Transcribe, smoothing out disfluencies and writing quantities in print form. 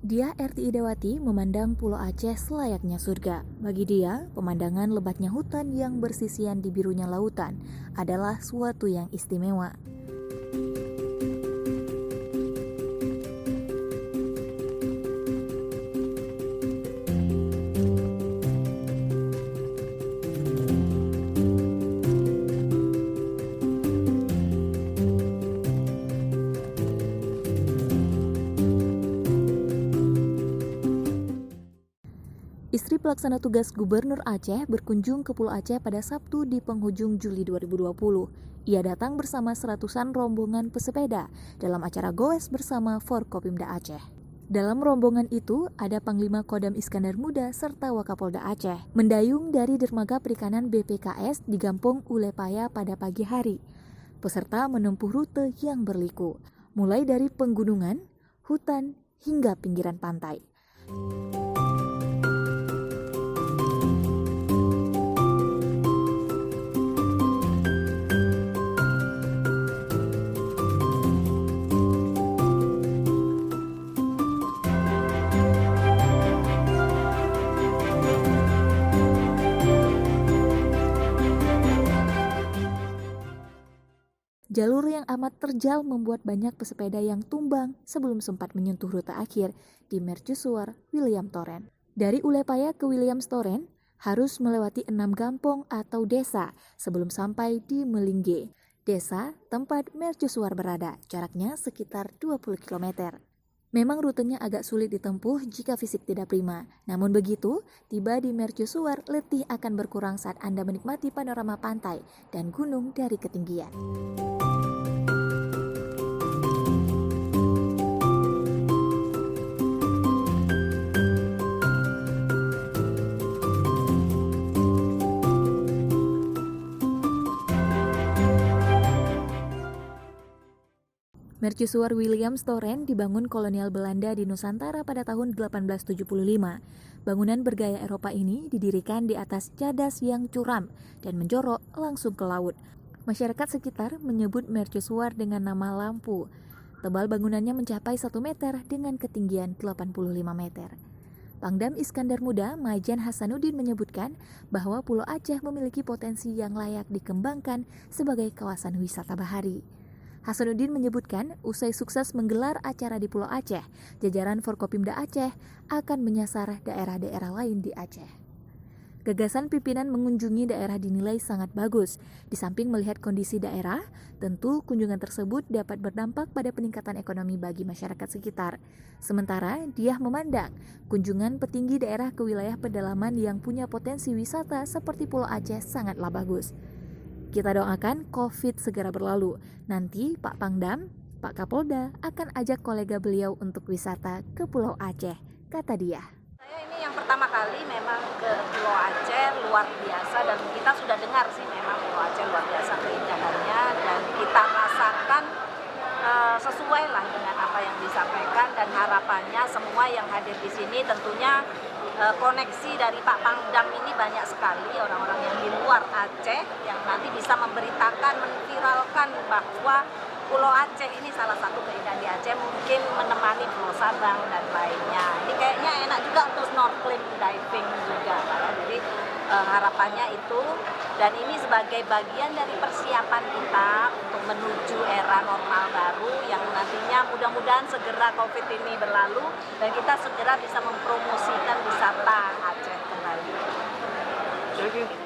Dia RTI Dewati memandang Pulau Aceh selayaknya surga. Bagi dia, pemandangan lebatnya hutan yang bersisian di birunya lautan adalah suatu yang istimewa. Istri pelaksana tugas Gubernur Aceh berkunjung ke Pulau Aceh pada Sabtu di penghujung Juli 2020. Ia datang bersama seratusan rombongan pesepeda dalam acara goes bersama Forkopimda Aceh. Dalam rombongan itu ada Panglima Kodam Iskandar Muda serta Wakapolda Aceh. Mendayung dari dermaga perikanan BPKS di Gampong Ulepaya pada pagi hari. Peserta menempuh rute yang berliku, mulai dari penggunungan, hutan, hingga pinggiran pantai. Jalur yang amat terjal membuat banyak pesepeda yang tumbang sebelum sempat menyentuh rute akhir di Mercusuar, William Toren. Dari Ulepaya ke William Toren harus melewati 6 gampong atau desa sebelum sampai di Melingge, desa tempat Mercusuar berada, jaraknya sekitar 20 km. Memang rutenya agak sulit ditempuh jika fisik tidak prima. Namun begitu, tiba di Mercusuar, letih akan berkurang saat Anda menikmati panorama pantai dan gunung dari ketinggian. Mercusuar William Toren dibangun kolonial Belanda di Nusantara pada tahun 1875. Bangunan bergaya Eropa ini didirikan di atas cadas yang curam dan menjorok langsung ke laut. Masyarakat sekitar menyebut Mercusuar dengan nama Lampu. Tebal bangunannya mencapai 1 meter dengan ketinggian 85 meter. Pangdam Iskandar Muda, Majen Hasanuddin menyebutkan bahwa Pulau Aceh memiliki potensi yang layak dikembangkan sebagai kawasan wisata bahari. Hasanuddin menyebutkan, usai sukses menggelar acara di Pulau Aceh, jajaran Forkopimda Aceh akan menyasar daerah-daerah lain di Aceh. Gagasan pimpinan mengunjungi daerah dinilai sangat bagus. Di samping melihat kondisi daerah, tentu kunjungan tersebut dapat berdampak pada peningkatan ekonomi bagi masyarakat sekitar. Sementara, dia memandang kunjungan petinggi daerah ke wilayah pedalaman yang punya potensi wisata seperti Pulau Aceh sangatlah bagus. Kita doakan COVID segera berlalu. Nanti Pak Pangdam, Pak Kapolda akan ajak kolega beliau untuk wisata ke Pulau Aceh, kata dia. Saya ini yang pertama kali memang ke Pulau Aceh, luar biasa, dan kita sudah dengar sih memang Pulau Aceh luar biasa keindahannya, dan kita rasakan sesuai lah dengan apa yang disampaikan, dan harapannya semua yang hadir di sini tentunya koneksi dari Pak Pangdam ini banyak sekali orang-orang yang di luar Aceh yang nanti bisa memberitakan, menviralkan bahwa Pulau Aceh ini salah satu keindahan di Aceh, mungkin menemani Pulau Sabang dan lainnya. Ini kayaknya enak juga untuk snorkeling, diving juga. Jadi harapannya itu, dan ini sebagai bagian dari persiapan kita untuk menuju era normal baru yang nantinya mudah-mudahan segera COVID ini berlalu dan kita segera bisa mempromosikan wisata Aceh kembali. Thank you.